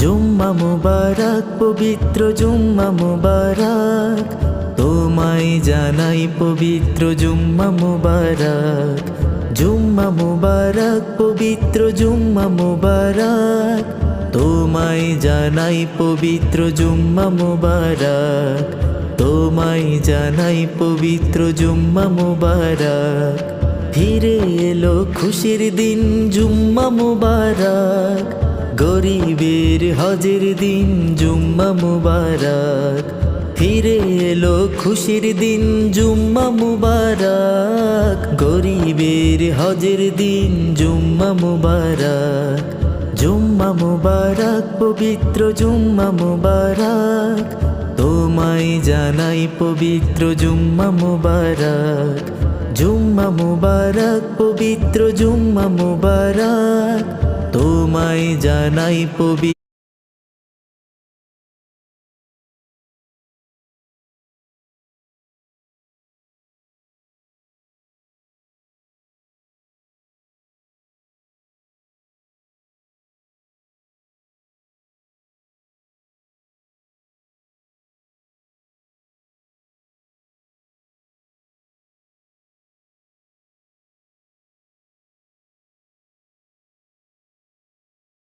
জুম্মা মুবারক পবিত্র জুম্মা মুবারক তোমায় জানাই পবিত্র জুম্মা মুবারক জুম্মা মুবারক পবিত্র জুম্মা মুবারক তোমায় জানাই পবিত্র জুম্মা মুবারক তোমায় জানাই পবিত্র জুম্মা মুবারক ফিরে এলো খুশির দিন জুম্মা মুবারক গরিবের হজের দিন জুম্মা মুবারক ফিরে এলো খুশির দিন জুম্মা মুবারক গরিবের হজের দিন জুম্মা মুবারক জুম্মা মুবারক পবিত্র জুম্মা মুবারক তোমায় জানাই পবিত্র জুম্মা মুবারক জুম্মা মুবারক পবিত্র জুম্মা মুবারক তোমায় জানাই পবিত্র